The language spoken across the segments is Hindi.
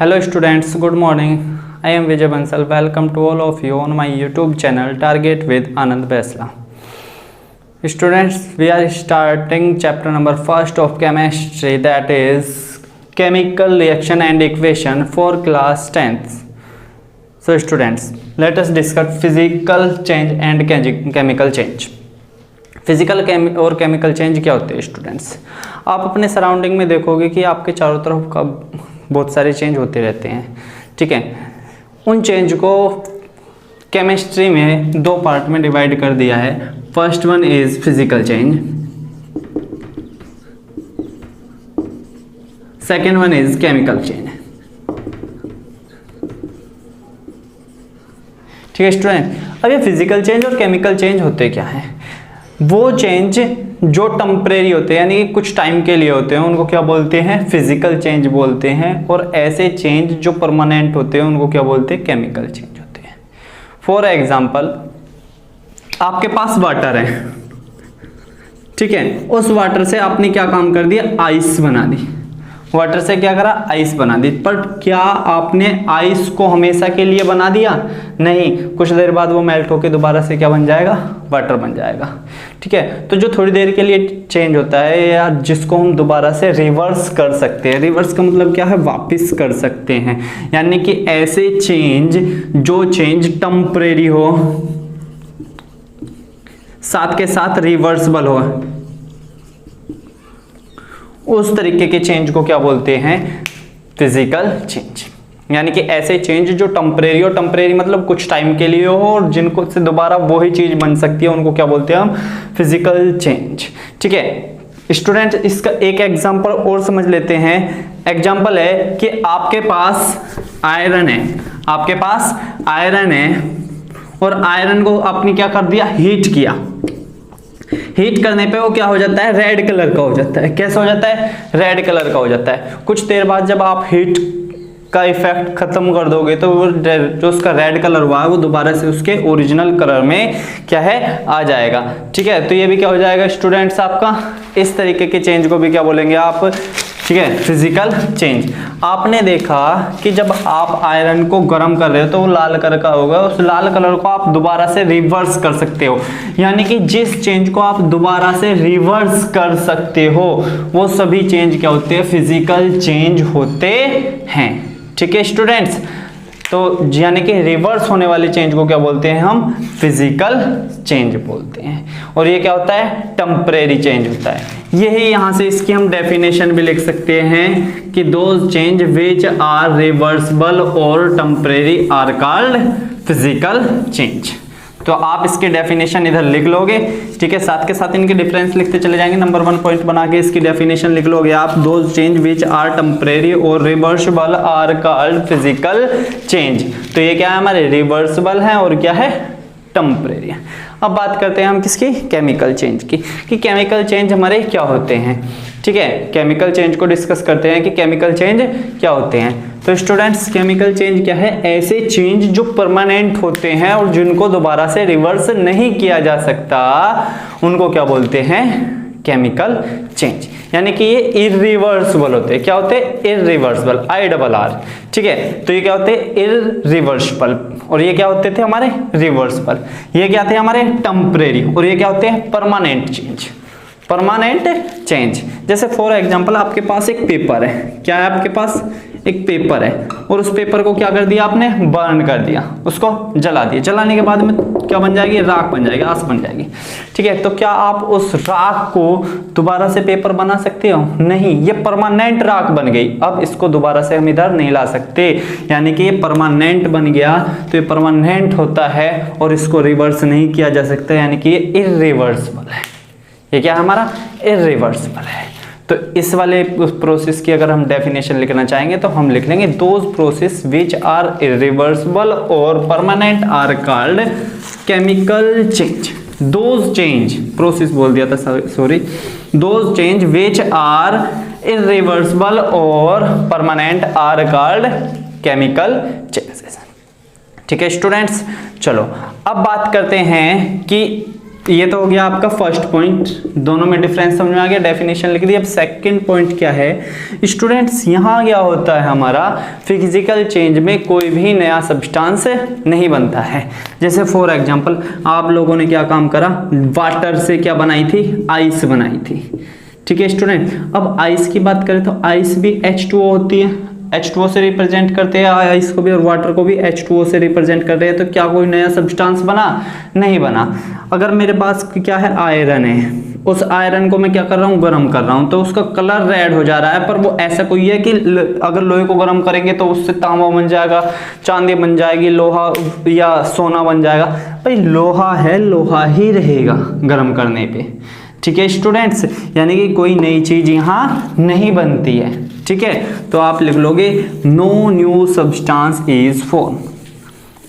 Hello students, good morning. I am Vijay Bansal. Welcome to all of you on my YouTube channel Target with Anand Baisla. Students, we are starting chapter number 1st of chemistry, that is chemical reaction and equation for class 10th. So students, let us discuss physical change and chemical change. Physical और केमिकल चेंज क्या होते हैं स्टूडेंट्स? आप अपने सराउंडिंग में देखोगे कि आपके चारों तरफ का बहुत सारे चेंज होते रहते हैं, ठीक है। उन चेंज को केमिस्ट्री में दो पार्ट में डिवाइड कर दिया है। First one is physical change, second one is chemical change, ठीक है स्टूडेंट। अब ये फिजिकल चेंज और केमिकल चेंज होते क्या है? वो चेंज जो टेम्परेरी होते हैं, यानी कि कुछ टाइम के लिए होते हैं, उनको क्या बोलते हैं? फिजिकल चेंज बोलते हैं। और ऐसे चेंज जो परमानेंट होते हैं उनको क्या बोलते हैं? केमिकल चेंज होते हैं। फॉर एग्जाम्पल, आपके पास वाटर है, ठीक है। उस वाटर से आपने क्या काम कर दिया? आइस बना दी। वाटर से क्या करा? आइस बना दी। पर क्या आपने आइस को हमेशा के लिए बना दिया? नहीं, कुछ देर बाद वो मेल्ट होकर दोबारा से क्या बन जाएगा? वाटर बन जाएगा, ठीक है। तो जो थोड़ी देर के लिए चेंज होता है या जिसको हम दोबारा से रिवर्स कर सकते हैं, रिवर्स का मतलब क्या है? वापस कर सकते हैं। यानी कि ऐसे चेंज जो चेंज टेम्परेरी हो, साथ के साथ रिवर्सिबल हो, उस तरीके के चेंज को क्या बोलते हैं? Physical change. यानी कि ऐसे चेंज जो टेम्परेरी हो, टेम्परेरी मतलब कुछ टाइम के लिए हो, और जिनको से दोबारा वही चीज बन सकती है उनको क्या बोलते हैं हम? फिजिकल चेंज, ठीक है। स्टूडेंट, इसका एक एग्जांपल और समझ लेते हैं। एग्जांपल है कि आपके पास आयरन है, आपके पास आयरन है, और आयरन को आपने क्या कर दिया? हीट किया। हीट करने पे वो क्या हो जाता है? रेड कलर का हो जाता है। कैसा हो जाता है? रेड कलर का हो जाता है। कुछ देर बाद जब आप हीट का इफेक्ट खत्म कर दोगे तो वो जो उसका रेड कलर हुआ है वो दोबारा से उसके ओरिजिनल कलर में क्या है? आ जाएगा, ठीक है। तो ये भी क्या हो जाएगा स्टूडेंट्स आपका? इस तरीके के चेंज को भी क्या बोलेंगे आप? ठीक है, फिजिकल चेंज। आपने देखा कि जब आप आयरन को गर्म कर रहे हो तो वो लाल कलर का होगा, उस लाल कलर को आप दोबारा से रिवर्स कर सकते हो। यानी कि जिस चेंज को आप दोबारा से रिवर्स कर सकते हो वो सभी चेंज क्या होते हैं? फिजिकल चेंज होते हैं, ठीक है स्टूडेंट्स। तो यानी कि रिवर्स होने वाले चेंज को क्या बोलते हैं हम? फिजिकल चेंज बोलते हैं। और ये क्या होता है? टेम्परेरी चेंज होता है। यही यहां से इसकी हम डेफिनेशन भी लिख सकते हैं कि those change which are reversible और temporary are called physical change. तो आप इसके डेफिनेशन इधर लिख लोगे, ठीक है। साथ के साथ इनके डिफरेंस लिखते चले जाएंगे। नंबर 1 पॉइंट बना के इसकी डेफिनेशन लिख लोगे आप। Those change which are temporary और reversible are called physical change. तो ये क्या है? हमारे रिवर्सिबल है और क्या है? टेम्परेरी है। अब बात करते हैं हम किसकी? केमिकल चेंज की, कि केमिकल चेंज हमारे क्या होते हैं, ठीक है। केमिकल चेंज को डिस्कस करते हैं कि केमिकल चेंज क्या होते हैं। तो स्टूडेंट्स, केमिकल चेंज क्या है? ऐसे चेंज जो परमानेंट होते हैं और जिनको दोबारा से रिवर्स नहीं किया जा सकता उनको क्या बोलते हैं? Chemical change. यानी कि ये इरिवर्सिबल होते हैं। क्या होते हैं? इरिवर्सिबल, IRR, ठीक है। तो ये क्या होते हैं? इरिवर्सिबल। और ये क्या होते थे हमारे? रिवर्सिबल। ये क्या थे हमारे? टेम्परेरी। और ये क्या होते हैं? Permanent change, permanent change. जैसे फॉर एग्जांपल आपके पास एक पेपर है। क्या है आपके पास? एक पेपर है, और उस पेपर को क्या कर दिया आपने? बर्न कर दिया, उसको जला दिया। जलाने के बाद में क्या बन जाएगी? राख बन जाएगी, आस बन जाएगी, ठीक है। तो क्या आप उस राख को दोबारा से पेपर बना सकते हो? नहीं, ये परमानेंट राख बन गई। अब इसको दोबारा से हम इधर नहीं ला सकते। यानी कि ये परमानेंट बन गया, तो ये परमानेंट होता है और इसको रिवर्स नहीं किया जा सकता। यानी कि ये इरिवर्सिबल है। ये क्या है हमारा? इरिवर्सिबल है। तो इस वाले प्रोसेस की अगर हम डेफिनेशन लिखना चाहेंगे तो हम लिख लेंगे those process which are irreversible और permanent are called chemical change. Those change, process बोल दिया था, sorry. Those change which are irreversible और permanent are called chemical changes, ठीक है स्टूडेंट्स। चलो अब बात करते हैं कि ये तो हो गया आपका फर्स्ट पॉइंट, दोनों में डिफरेंस समझ में आ गया, डेफिनेशन लिख दी। अब सेकंड पॉइंट क्या है स्टूडेंट्स, यहाँ क्या होता है हमारा फिजिकल चेंज में कोई भी नया सब्सटेंस नहीं बनता है। जैसे फॉर एग्जांपल आप लोगों ने क्या काम करा, वाटर से क्या बनाई थी, आइस बनाई थी, ठीक है स्टूडेंट। अब आइस की बात करें तो आइस भी H2O होती है, H2O से रिप्रेजेंट करते हैं आइस को भी, और वाटर को भी H2O से रिप्रेजेंट कर रहे हैं। तो क्या कोई नया सब्सटेंस बना, नहीं बना। अगर मेरे पास क्या है, आयरन है, उस आयरन को मैं क्या कर रहा हूँ, गर्म कर रहा हूँ, तो उसका कलर रेड हो जा रहा है, पर वो ऐसा कोई है कि अगर लोहे को गर्म करेंगे तो उससे तांबा बन जाएगा, चांदी बन जाएगी, लोहा या सोना बन जाएगा। भाई लोहा है, लोहा ही रहेगा गर्म करने पे, ठीक है स्टूडेंट्स। यानी कि कोई नई चीज यहाँ नहीं बनती है, ठीक है। तो आप लिख लोगे no new substance is form,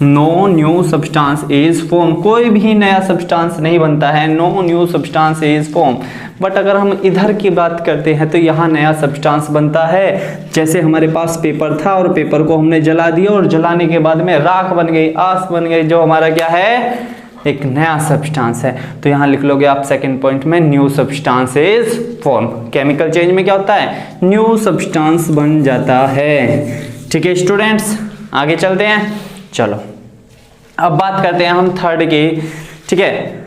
no new substance is form, कोई भी नया सब्सटेंस नहीं बनता है, no new substance is form. But अगर हम इधर की बात करते हैं तो यहाँ नया सब्सटेंस बनता है। जैसे हमारे पास पेपर था और पेपर को हमने जला दिया और जलाने के बाद में राख बन गई, आस बन गई, जो हमारा क्या है, एक नया सब्सटेंस है। तो यहाँ लिख लोगे आप सेकंड पॉइंट में new substance is form. Chemical change में क्या होता है, न्यू सब्सटेंस बन जाता है, ठीक है स्टूडेंट्स। आगे चलते हैं, चलो अब बात करते हैं हम थर्ड की, ठीक है।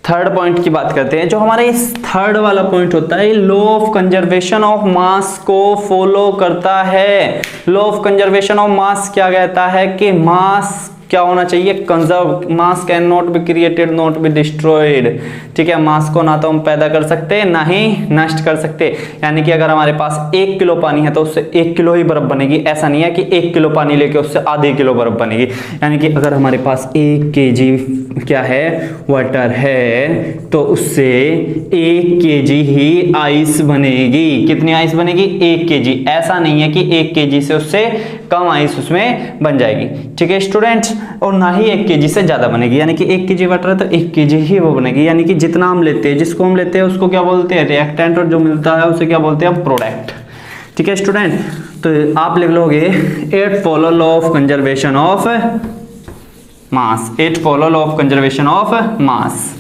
थर्ड पॉइंट की बात करते हैं। जो हमारा इस थर्ड वाला पॉइंट होता है, law of conservation of mass को फॉलो करता है। Law of conservation of mass क्या कहता है कि मास क्या होना चाहिए, conserve, mass can not be created not be destroyed, ठीक है। मास को ना तो हम पैदा कर सकते ना ही नष्ट कर सकते। यानी कि अगर हमारे पास 1 किलो पानी है तो उससे 1 किलो ही बर्फ बनेगी, ऐसा नहीं है कि 1 किलो पानी लेके उससे आधे किलो बर्फ बनेगी। यानी कि अगर हमारे पास 1 kg क्या है, वाटर है, तो उससे 1 kg ही आइस बनेगी। कितनी आइस बनेगी, 1 kg। ऐसा नहीं है कि 1 kg से उससे कम आइस उसमें बन जाएगी, ठीक है स्टूडेंट्स। और ना ही 1 kg से ज्यादा बनेगी। यानी कि 1 kg वाटर है तो 1 kg ही वो बनेगी। यानी कि जितना हम लेते हैं, जिसको हम लेते हैं उसको क्या बोलते हैं, रिएक्टेंट, और जो मिलता है उसे क्या बोलते हैं, प्रोडक्ट, ठीक है स्टूडेंट। तो आप लिख लोगे it follow law of conservation of mass, it follow law of conservation of mass.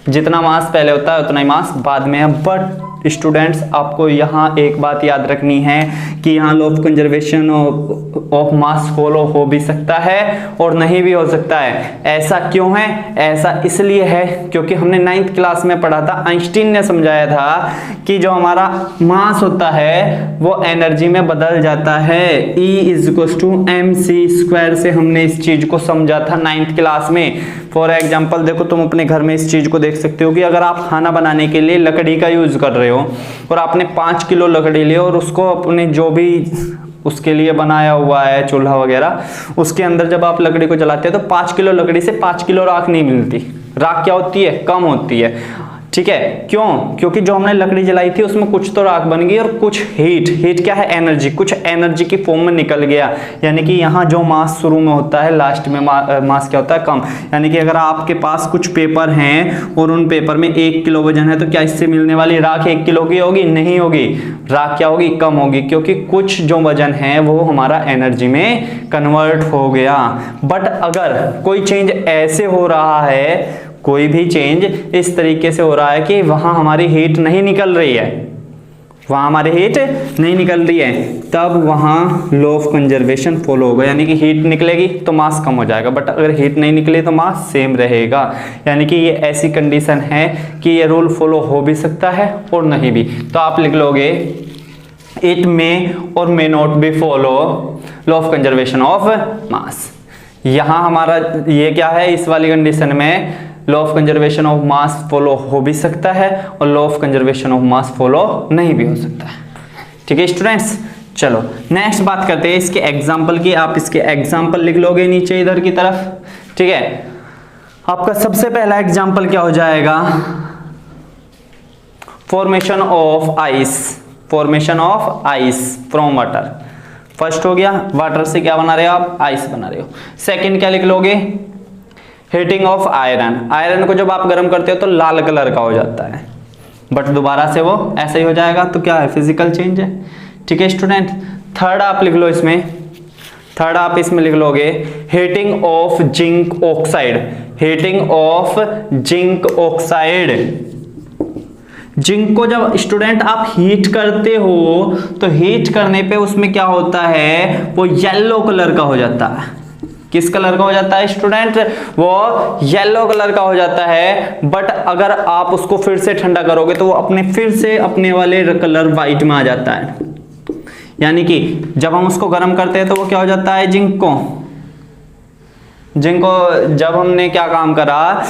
जितना मास पहले होता है उतना ही मास बाद में है। बट स्टूडेंट्स आपको यहाँ एक बात याद रखनी है कि यहाँ law of conservation of mass follow हो भी सकता है और नहीं भी हो सकता है। ऐसा क्यों है, ऐसा इसलिए है क्योंकि हमने 9th क्लास में पढ़ा था, आइंस्टीन ने समझाया था कि जो हमारा मास होता है वो एनर्जी में बदल जाता है। E=mc² से हमने इस चीज को समझा था 9th क्लास में। फॉर एग्जाम्पल देखो, तुम अपने घर में इस चीज को देख सकते हो कि अगर आप खाना बनाने के लिए लकड़ी का यूज कर रहे हो और आपने 5 किलो लकड़ी ली और उसको अपने जो भी उसके लिए बनाया हुआ है चूल्हा वगैरह, उसके अंदर जब आप लकड़ी को जलाते हैं तो 5 किलो लकड़ी से 5 किलो राख नहीं मिलती। राख क्या होती है, कम होती है, ठीक है। क्यों, क्योंकि जो हमने लकड़ी जलाई थी उसमें कुछ तो राख बन गई और कुछ हीट क्या है, एनर्जी, कुछ एनर्जी की फॉर्म में निकल गया। यानी कि यहाँ जो मास शुरू में होता है लास्ट में मास क्या होता है, कम। यानी कि अगर आपके पास कुछ पेपर हैं और उन पेपर में 1 किलो वजन है तो क्या इससे मिलने वाली राख 1 किलो की होगी, नहीं होगी। राख क्या होगी, कम होगी, क्योंकि कुछ जो वजन है वो हमारा एनर्जी में कन्वर्ट हो गया। बट अगर कोई चेंज ऐसे हो रहा है, कोई भी चेंज इस तरीके से हो रहा है कि वहां हमारी हीट नहीं निकल रही है, वहां हमारी हीट नहीं निकल रही है, तब वहां लॉ ऑफ कंजर्वेशन फॉलो होगा। यानी कि हीट निकलेगी तो मास कम हो जाएगा, बट अगर हीट नहीं निकले तो मास सेम रहेगा। यानी कि ये ऐसी कंडीशन है कि ये रूल फॉलो हो भी सकता है और नहीं भी। तो आप लिख लोगे इट मे और may not be follow law of conservation of mass. यहां हमारा ये क्या है, इस वाली कंडीशन में law of conservation of mass follow हो भी सकता है और law of conservation of mass follow नहीं भी हो सकता है, ठीक है स्टूडेंट्स। चलो नेक्स्ट बात करते हैं इसके एग्जाम्पल की। आप इसके एग्जाम्पल लिख लोगे नीचे इधर की तरफ, ठीक है। आपका सबसे पहला एग्जाम्पल क्या हो जाएगा, formation of ice, formation of ice from water. First हो गया, वाटर से क्या बना रहे हो आप, आइस बना रहे हो। सेकंड क्या लिख लोगे, हीटिंग ऑफ आयरन। आयरन को जब आप गर्म करते हो तो लाल कलर का हो जाता है, बट दोबारा से वो ऐसे ही हो जाएगा, तो क्या है, फिजिकल चेंज है, ठीक है स्टूडेंट। थर्ड आप लिख लो इसमें, थर्ड आप इसमें लिख लोगे heating of zinc oxide. Heating of zinc oxide. Zinc को जब स्टूडेंट आप हीट करते हो तो हीट करने पे उसमें क्या होता है, वो येलो कलर का हो जाता है। किस कलर का हो जाता है स्टूडेंट, वो येलो कलर का हो जाता है। बट अगर आप उसको फिर से ठंडा करोगे तो वो फिर से अपने वाले कलर व्हाइट में आ जाता है। यानी कि जब हम उसको गर्म करते हैं तो वो क्या हो जाता है, जिंक को जब हमने क्या काम करा,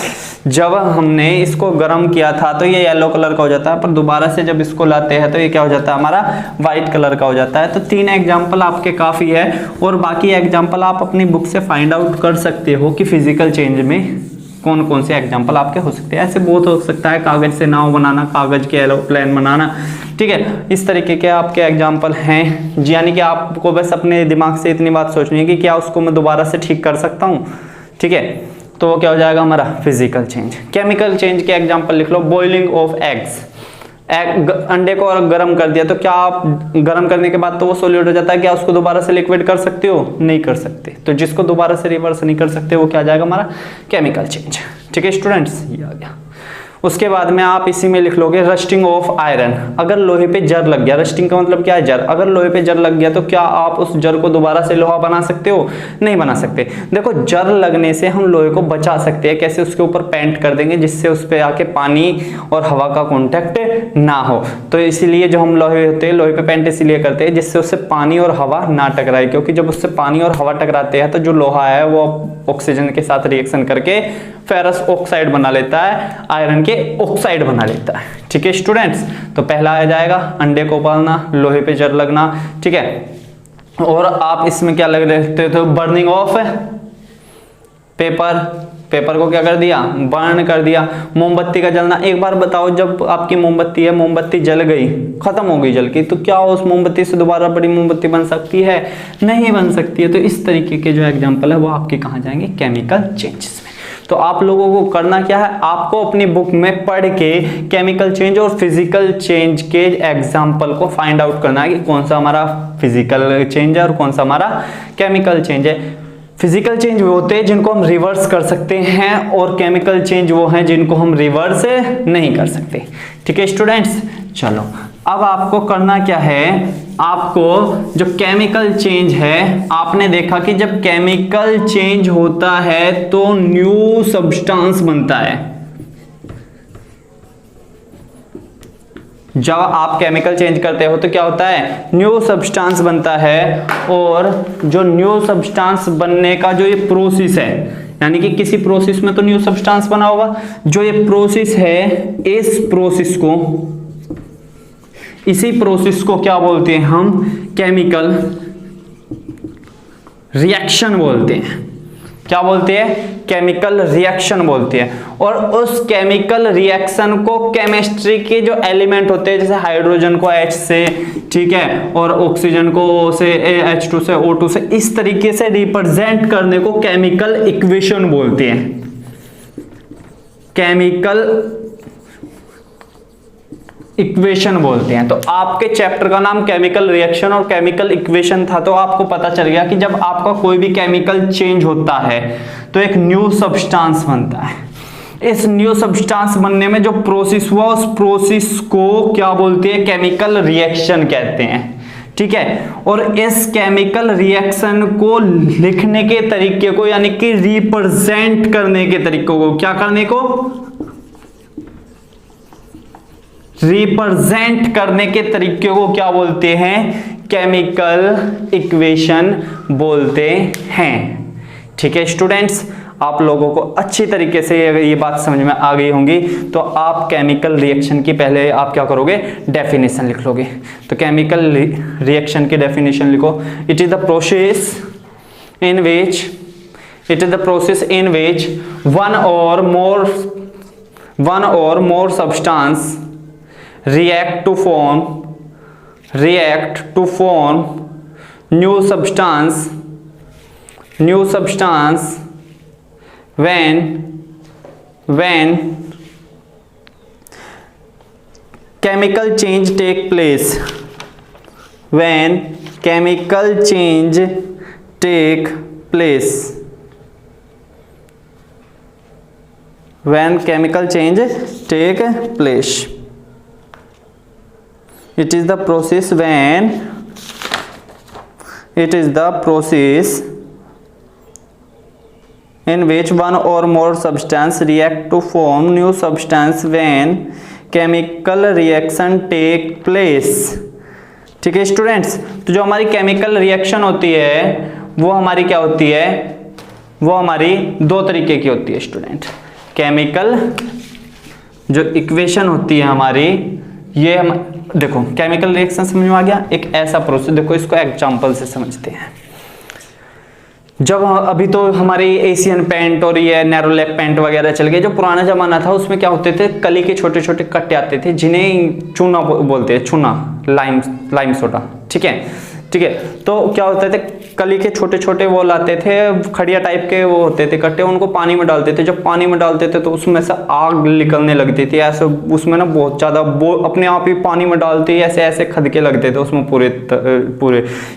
जब हमने इसको गर्म किया था तो ये येलो कलर का हो जाता है, पर दोबारा से जब इसको लाते हैं तो ये क्या हो जाता है, हमारा व्हाइट कलर का हो जाता है। तो 3 एग्जाम्पल आपके काफी है, और बाकी एग्जाम्पल आप अपनी बुक से फाइंड आउट कर सकते हो कि फिजिकल चेंज में कौन कौन से एग्जाम्पल आपके हो सकते हैं। ऐसे बहुत हो सकता है, कागज से नाव बनाना, कागज के एरोप्लेन बनाना, ठीक है, इस तरीके के आपके एग्जाम्पल हैं। यानी कि आपको बस अपने दिमाग से इतनी बात सोचनी है कि क्या उसको मैं दोबारा से ठीक कर सकता हूँ, ठीक है। तो क्या हो जाएगा हमारा फिजिकल चेंज। केमिकल चेंज के एग्जाम्पल लिख लो, बॉइलिंग ऑफ एग्स, अंडे को गर्म कर दिया तो क्या आप गर्म करने के बाद तो वो सॉलिड हो जाता है, क्या उसको दोबारा से लिक्विड कर सकते हो, नहीं कर सकते। तो जिसको दोबारा से रिवर्स नहीं कर सकते वो क्या आ जाएगा हमारा केमिकल चेंज, ठीक है स्टूडेंट्स, ये आ गया। उसके बाद में आप इसी में लिख लोगे रस्टिंग ऑफ आयरन। अगर लोहे पे जर लग गया, रस्टिंग का मतलब क्या है, जर, अगर लोहे पे जर लग गया तो क्या आप उस जर को दोबारा से लोहा बना सकते हो, नहीं बना सकते। देखो जर लगने से हम लोहे को बचा सकते हैं, कैसे, उसके ऊपर पेंट कर देंगे जिससे उस पे आके पानी और हवा का कॉन्टेक्ट ना हो। तो इसीलिए जो हम लोहे होते हैं, लोहे पे पेंट इसीलिए करते हैं जिससे उससे पानी और हवा ना टकराए, क्योंकि जब उससे पानी और हवा टकराते हैं तो जो लोहा है वो ऑक्सीजन के साथ रिएक्शन करके फेरस ऑक्साइड बना लेता है, आयरन के ऑक्साइड बना लेता है, ठीक है स्टूडेंट्स। तो पहला आ जाएगा अंडे को उबालना, लोहे पे जर लगना, ठीक है। और आप इसमें क्या लग रहे थे, बर्निंग ऑफ पेपर, पेपर को क्या कर दिया, बर्न कर दिया। मोमबत्ती का जलना, एक बार बताओ जब आपकी मोमबत्ती है, मोमबत्ती जल गई, खत्म हो गई जल की, तो क्या उस मोमबत्ती से दोबारा बड़ी मोमबत्ती बन सकती है, नहीं बन सकती है। तो इस तरीके के जो एग्जाम्पल है वो आपके कहाँ जाएंगे, केमिकल चेंजेस में। तो आप लोगों को करना क्या है, आपको अपनी बुक में पढ़ के केमिकल चेंज और फिजिकल चेंज के एग्जाम्पल को फाइंड आउट करना है कि कौन सा हमारा फिजिकल चेंज है और कौन सा हमारा केमिकल चेंज है। फिजिकल चेंज वो होते हैं जिनको हम रिवर्स कर सकते हैं, और केमिकल चेंज वो हैं जिनको हम रिवर्स नहीं कर सकते, ठीक है स्टूडेंट्स। चलो अब आपको करना क्या है, आपको जो केमिकल चेंज है, आपने देखा कि जब केमिकल चेंज होता है तो न्यू सब्सटेंस बनता है। जब आप केमिकल चेंज करते हो तो क्या होता है, न्यू सब्सटेंस बनता है। और जो न्यू सब्सटेंस बनने का जो ये प्रोसेस है, यानी कि किसी प्रोसेस में तो न्यू सब्सटेंस बना होगा, जो ये प्रोसेस है, इस प्रोसेस को, इसी प्रोसेस को क्या बोलते हैं हम, केमिकल रिएक्शन बोलते हैं। क्या बोलते हैं, केमिकल रिएक्शन बोलते हैं। और उस केमिकल रिएक्शन को केमिस्ट्री के जो एलिमेंट होते हैं, जैसे हाइड्रोजन को H से, ठीक है, और ऑक्सीजन को O से, H2 से, O2 से, इस तरीके से रिप्रेजेंट करने को केमिकल इक्वेशन बोलते हैं। केमिकल इक्वेशन बोलते हैं। तो आपके चैप्टर का नाम केमिकल रिएक्शन और केमिकल इक्वेशन था, तो आपको पता चल गया कि जब आपका कोई भी केमिकल चेंज होता है तो एक न्यू सब्सटेंस बनता है। इस न्यू सब्सटेंस बनने में जो प्रोसेस हुआ, उस प्रोसेस को क्या बोलते हैं, केमिकल रिएक्शन कहते हैं, ठीक है। और इस केमिकल रिएक्शन को लिखने के तरीके को, यानी कि रिप्रेजेंट करने के तरीकों को, क्या करने को, रिप्रेजेंट करने के तरीके को क्या बोलते हैं, केमिकल इक्वेशन बोलते हैं, ठीक है स्टूडेंट्स। आप लोगों को अच्छी तरीके से ये बात समझ में आ गई होंगी। तो आप केमिकल रिएक्शन की पहले आप क्या करोगे, डेफिनेशन लिख लोगे। तो केमिकल रिएक्शन की डेफिनेशन लिखो, it is the process in which one or more substance react to form new substance when chemical change take place, when chemical change take place। when chemical change take place. It is the process when it is the process in which one or more substance react to form new substance when chemical reaction take place. ठीक है स्टूडेंट्स, तो जो हमारी केमिकल रिएक्शन होती है वो हमारी क्या होती है, वो हमारी दो तरीके की होती है स्टूडेंट। केमिकल जो इक्वेशन होती है हमारी, ये हम देखो केमिकल रिएक्शन समझ में आ गया। एक ऐसा प्रोसेस, देखो इसको एग्जांपल से समझते हैं। जब अभी तो हमारी एशियन पेंट और ये नैरोलैक पेंट वगैरह चल गए, जो पुराना जमाना था उसमें क्या होते थे, कली के छोटे छोटे कट्टे आते थे जिन्हें चूना बोलते हैं, चूना, लाइम सोडा। ठीक है, तो क्या होता थे, कली के छोटे छोटे वो लाते थे, खड़िया टाइप के वो होते थे कट्टे, उनको पानी में डालते थे। जब पानी में डालते थे तो उसमें से आग निकलने लगती थी ऐसे, उसमें ना बहुत ज़्यादा वो अपने आप ही पानी में डालते ही ऐसे ऐसे खदके लगते थे उसमें पूरे।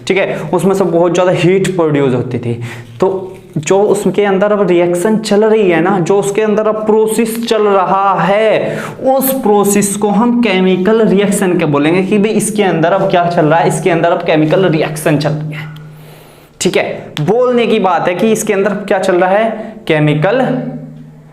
ठीक है, उसमें से बहुत ज़्यादा हीट प्रोड्यूस होती थी। तो जो उसके अंदर अब रिएक्शन चल रही है ना, जो उसके अंदर अब प्रोसेस चल रहा है, उस प्रोसेस को हम केमिकल रिएक्शन के बोलेंगे कि भाई इसके अंदर अब क्या चल रहा है, इसके अंदर अब केमिकल रिएक्शन चल रही है। ठीक है, बोलने की बात है कि इसके अंदर क्या चल रहा है, केमिकल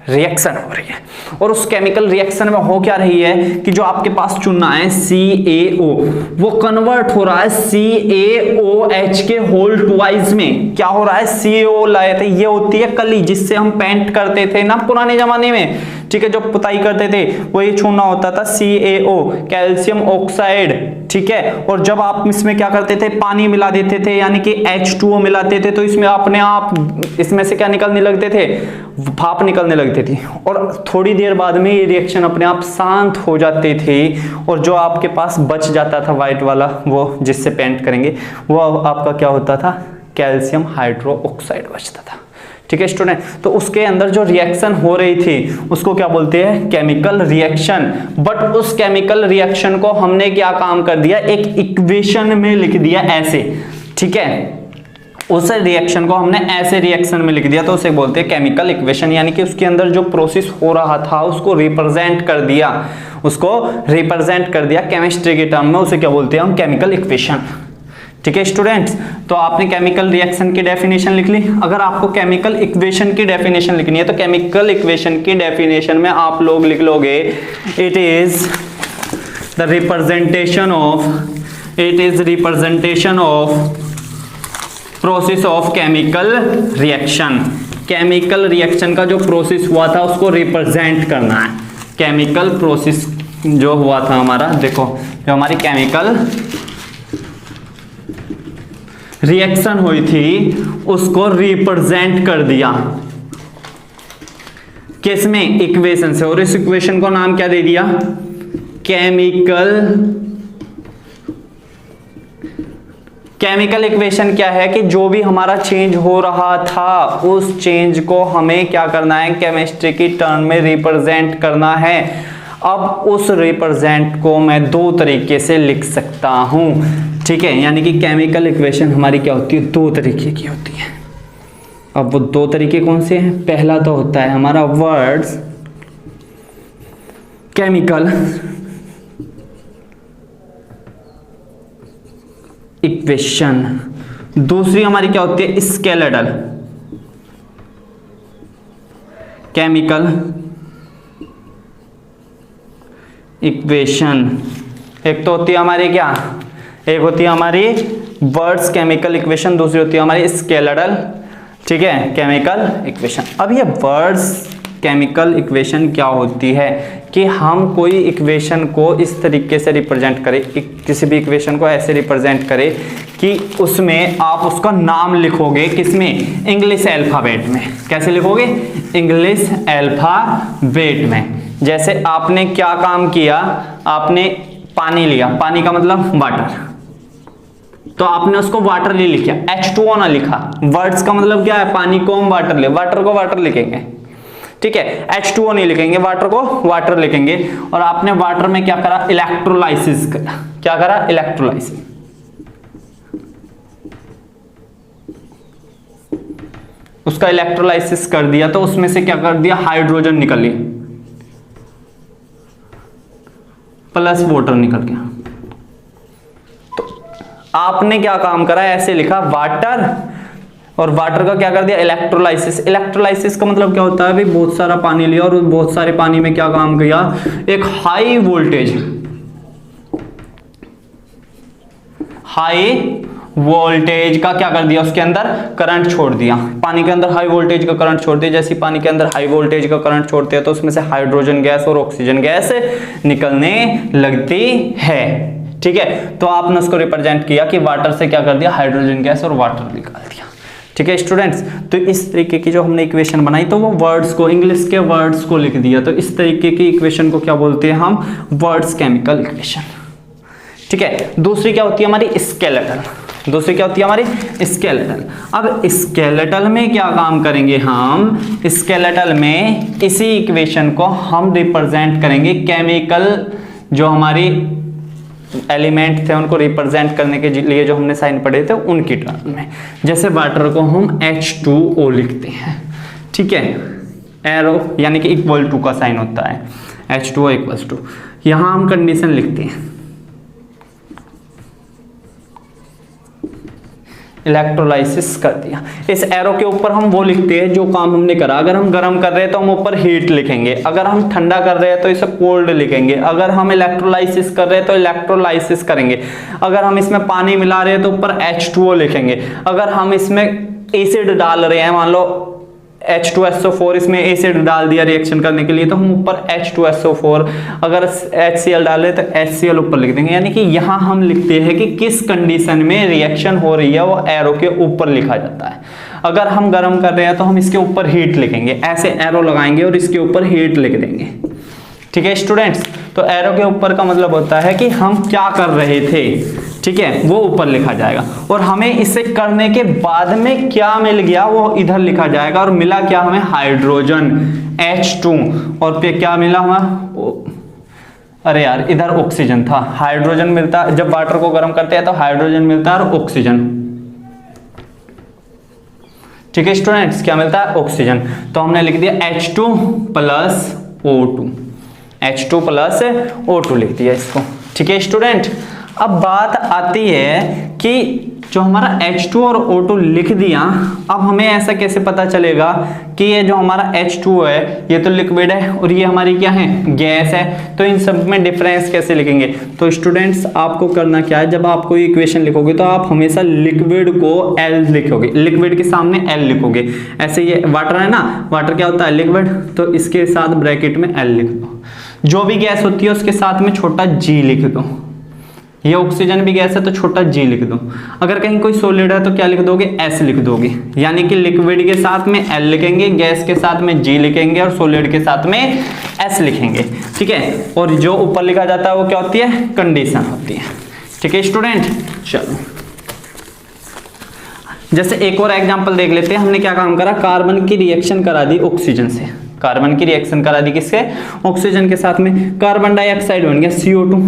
रिएक्शन हो रही है। और उस केमिकल रिएक्शन में हो क्या रही है कि जो आपके पास चुना है CaO, वो कन्वर्ट हो रहा है CaOH के होल ट्वाइस में। क्या हो रहा है, CaO लाए थे, ये होती है कली जिससे हम पेंट करते थे ना पुराने जमाने में। ठीक है, जो पुताई करते थे वो ये चूना होता था CaO, कैल्शियम ऑक्साइड। ठीक है, और जब आप इसमें क्या करते थे, पानी मिला देते थे यानी कि H2O मिलाते थे, तो इसमें अपने आप इसमें से क्या निकलने लगते थे, भाप निकलने लगती थी। और थोड़ी देर बाद में ये रिएक्शन अपने आप शांत हो जाती थी, और जो आपके पास बच जाता था व्हाइट वाला, वो जिससे पेंट करेंगे, वो आपका क्या होता था, कैल्शियम हाइड्रोक्साइड बचता था। ठीक है स्टूडेंट, तो उसके अंदर जो रिएक्शन हो रही थी उसको क्या बोलते हैं, केमिकल रिएक्शन। बट उस केमिकल रिएक्शन को हमने क्या काम कर दिया, एक इक्वेशन में लिख दिया ऐसे। ठीक है, उस रिएक्शन को हमने ऐसे रिएक्शन में लिख दिया, तो उसे बोलते हैं केमिकल इक्वेशन। यानी कि उसके अंदर जो प्रोसेस हो रहा था उसको रिप्रेजेंट कर दिया केमिस्ट्री के टर्म में, उसे क्या बोलते हैं हम, केमिकल इक्वेशन। ठीक है स्टूडेंट्स, तो आपने केमिकल रिएक्शन की डेफिनेशन लिख ली। अगर आपको केमिकल इक्वेशन की डेफिनेशन लिखनी है तो केमिकल इक्वेशन की डेफिनेशन में आप लोग लिख लोगे, it is representation of process of chemical reaction. Chemical reaction का जो प्रोसेस हुआ था उसको रिप्रेजेंट करना है। केमिकल प्रोसेस जो हुआ था हमारा, देखो जो हमारी केमिकल रिएक्शन हुई थी उसको रिप्रेजेंट कर दिया किसमें, इक्वेशन से। और इस इक्वेशन को नाम क्या दे दिया, केमिकल इक्वेशन क्या है कि जो भी हमारा चेंज हो रहा था उस चेंज को हमें क्या करना है, केमिस्ट्री की टर्म में रिप्रेजेंट करना है। अब उस रिप्रेजेंट को मैं दो तरीके से लिख सकता हूं। ठीक है, यानी कि केमिकल इक्वेशन हमारी क्या होती है, दो तरीके की होती है। अब वो दो तरीके कौन से हैं, पहला तो होता है हमारा वर्ड्स केमिकल इक्वेशन, दूसरी हमारी क्या होती है, स्केलेटल केमिकल इक्वेशन। एक तो होती है हमारी क्या, एक होती है हमारी वर्ड्स केमिकल इक्वेशन, दूसरी होती है हमारी स्केलेटल, ठीक है, केमिकल इक्वेशन। अब ये वर्ड्स केमिकल इक्वेशन क्या होती है कि हम कोई इक्वेशन को इस तरीके से रिप्रेजेंट करें, किसी भी इक्वेशन को ऐसे रिप्रेजेंट करें कि उसमें आप उसका नाम लिखोगे किसमें, इंग्लिश अल्फाबेट में। कैसे लिखोगे, इंग्लिश अल्फाबेट में। जैसे आपने क्या काम किया, आपने पानी लिया, पानी का मतलब वाटर, तो आपने उसको वाटर ले लिखा, H2O ना लिखा। वर्ड्स का मतलब क्या है, पानी को हम वाटर ले, वाटर को वाटर लिखेंगे, ठीक है, H2O नहीं लिखेंगे, वाटर को वाटर लिखेंगे। और आपने वाटर में क्या करा, इलेक्ट्रोलाइसिस करा। क्या करा, इलेक्ट्रोलाइसिस। उसका इलेक्ट्रोलाइसिस कर दिया तो उसमें से क्या कर दिया, हाइड्रोजन निकल ली। प्लस वाटर निकल गया। तो आपने क्या काम करा, ऐसे लिखा वाटर, और वाटर का क्या कर दिया, इलेक्ट्रोलाइसिस। इलेक्ट्रोलाइसिस का मतलब क्या होता है भाई, बहुत सारा पानी लिया और बहुत सारे पानी में क्या काम किया, एक हाई वोल्टेज का क्या कर दिया, उसके अंदर करंट छोड़ दिया। पानी के अंदर हाई वोल्टेज का करंट छोड़ दिया। जैसे पानी के अंदर हाई वोल्टेज का करंट छोड़ते हैं तो उसमें से हाइड्रोजन गैस और ऑक्सीजन गैस निकलने लगती है। ठीक है, तो आपने उसको रिप्रेजेंट किया कि वाटर से क्या कर दिया, हाइड्रोजन गैस और वाटर निकाल दिया। ठीक है स्टूडेंट्स, तो इस तरीके की जो हमने इक्वेशन बनाई तो वो वर्ड्स को, इंग्लिश के वर्ड्स को लिख दिया। तो इस तरीके की इक्वेशन को क्या बोलते हैं हम, वर्ड्स केमिकल इक्वेशन। ठीक है, दूसरी क्या होती है हमारी, स्केलेटल। दूसरी क्या होती है हमारी, स्केलेटल। अब स्केलेटल में क्या काम करेंगे हम, स्केलेटल में इसी इक्वेशन को हम रिप्रेजेंट करेंगे केमिकल, जो हमारी एलिमेंट थे उनको रिप्रेजेंट करने के लिए जो हमने साइन पढ़े थे उनकी टर्म में। जैसे वाटर को हम H2O लिखते हैं। ठीक है, एरो यानी कि इक्वल टू का साइन होता है, H2O इक्वल टू। यहां हम कंडीशन लिखते हैं, इलेक्ट्रोलाइसिस कर दिया। इस एरो के ऊपर हम वो लिखते हैं जो काम हमने करा। अगर हम गर्म कर रहे हैं तो हम ऊपर हीट लिखेंगे, अगर हम ठंडा कर रहे हैं तो इसे कोल्ड लिखेंगे, अगर हम इलेक्ट्रोलाइसिस कर रहे हैं तो इलेक्ट्रोलाइसिस करेंगे, अगर हम इसमें पानी मिला रहे हैं तो ऊपर H2O लिखेंगे, अगर हम इसमें एसिड डाल रहे हैं, मान लो H2SO4 इसमें एसिड डाल दिया रिएक्शन करने के लिए तो हम ऊपर H2SO4, अगर HCl डाले तो HCl ऊपर लिख देंगे। यानी कि यहां हम लिखते हैं कि किस कंडीशन में रिएक्शन हो रही है, वो एरो के ऊपर लिखा जाता है। अगर हम गर्म कर रहे हैं तो हम इसके ऊपर हीट लिखेंगे, ऐसे एरो लगाएंगे और इसके ऊपर हीट लिख देंगे। ठीक है स्टूडेंट्स, तो एरो के ऊपर का मतलब होता है कि हम क्या कर रहे थे। ठीक है, वो ऊपर लिखा जाएगा, और हमें इसे करने के बाद में क्या मिल गया वो इधर लिखा जाएगा। और मिला क्या हमें, हाइड्रोजन H2, और फिर क्या मिला हमें, अरे यार इधर ऑक्सीजन था। हाइड्रोजन मिलता, जब वाटर को गर्म करते हैं तो हाइड्रोजन मिलता है और ऑक्सीजन। ठीक है स्टूडेंट्स, क्या मिलता है, ऑक्सीजन। तो हमने लिख दिया H2 plus O2, H2 plus O2 लिख दिया इसको। ठीक है स्टूडेंट, अब बात आती है कि जो हमारा H2 और O2 लिख दिया, अब हमें ऐसा कैसे पता चलेगा कि ये जो हमारा H2 है ये तो लिक्विड है और ये हमारी क्या है, गैस है। तो इन सब में डिफरेंस कैसे लिखेंगे। तो स्टूडेंट्स आपको करना क्या है, जब आप कोई इक्वेशन लिखोगे तो आप हमेशा लिक्विड को L लिखोगे, लिक्विड के सामने L लिखोगे। ऐसे ये वाटर है ना, वाटर क्या होता है, लिक्विड, तो इसके साथ ब्रैकेट में L लिख दो। जो भी गैस होती है उसके साथ में छोटा G लिख दो। ये ऑक्सीजन भी गैस है तो छोटा G लिख दो। अगर कहीं कोई सॉलिड है तो क्या लिख दोगे, S लिख दोगे। यानी कि लिक्विड के साथ में L लिखेंगे, गैस के साथ में G लिखेंगे और सॉलिड के साथ में S लिखेंगे। ठीक है, और जो ऊपर लिखा जाता है वो क्या होती है, कंडीशन होती है। ठीक है स्टूडेंट, चलो जैसे एक और एग्जांपल देख लेते हैं। हमने क्या काम करा, कार्बन की रिएक्शन करा दी ऑक्सीजन से, कार्बन की रिएक्शन करा दी किससे, ऑक्सीजन के साथ में। कार्बन डाइऑक्साइड बन गया CO2।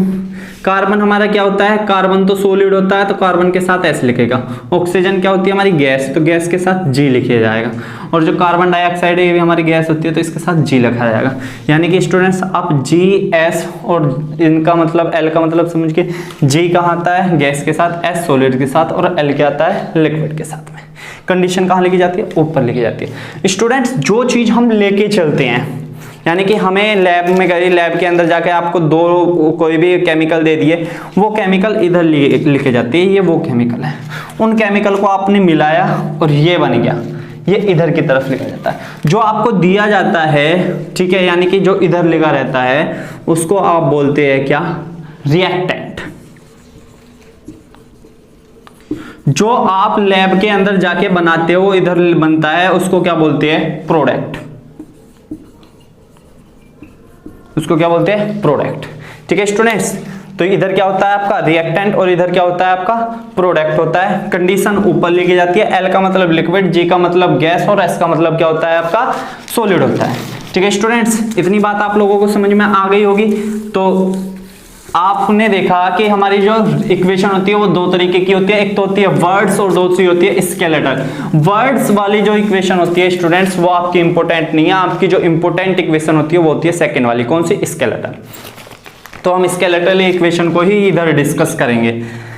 कार्बन हमारा क्या होता है, कार्बन तो सॉलिड होता है तो कार्बन के साथ S लिखेगा। ऑक्सीजन क्या होती है हमारी गैस, तो गैस के साथ G लिखा जाएगा। और जो कार्बन डाइऑक्साइड है ये भी हमारी गैस होती है तो इसके साथ G लिखा जाएगा। यानी कि स्टूडेंट्स आप G, S और इनका मतलब L का मतलब समझ के, G कहाँ आता है, गैस के साथ, S सॉलिड के साथ, और L क्या आता है, लिक्विड के साथ में। कंडीशन कहाँ लिखी जाती है, ऊपर लिखी जाती है। स्टूडेंट्स जो चीज हम लेके चलते हैं, यानी कि हमें लैब में गई, लैब के अंदर जाके आपको दो कोई भी केमिकल दे दिए, वो केमिकल इधर लिखे जाती है, ये वो केमिकल है। उन केमिकल को आपने मिलाया और ये बन गया, ये इधर की तरफ लिखा जाता है। जो आपको दिया जाता है, ठीक है, यानी कि जो इधर लिखा रहता है उसको आप बोलते हैं क्या, रिएक्टेंट। जो आप लैब के अंदर जाके बनाते हो इधर बनता है, उसको क्या बोलते हैं, प्रोडक्ट। उसको क्या बोलते हैं, प्रोडक्ट। ठीक है स्टूडेंट्स, तो इधर क्या होता है आपका रिएक्टेंट और इधर क्या होता है आपका प्रोडक्ट होता है। कंडीशन ऊपर लिखी जाती है, L का मतलब लिक्विड, G का मतलब गैस और S का मतलब क्या होता है आपका, सॉलिड होता है। ठीक है स्टूडेंट्स, इतनी बात आप लोगों को समझ में आ गई होगी। तो आपने देखा कि हमारी जो इक्वेशन होती है वो दो तरीके की होती है, एक तो होती है वर्ड्स और दूसरी होती है स्केलेटल। वर्ड्स वाली जो इक्वेशन होती है स्टूडेंट्स वो आपकी इंपॉर्टेंट नहीं है, आपकी जो इंपॉर्टेंट इक्वेशन होती है वो होती है सेकंड वाली, कौन सी, स्केलेटल। तो हम स्केलेटल इक्वेशन को ही इधर डिस्कस करेंगे।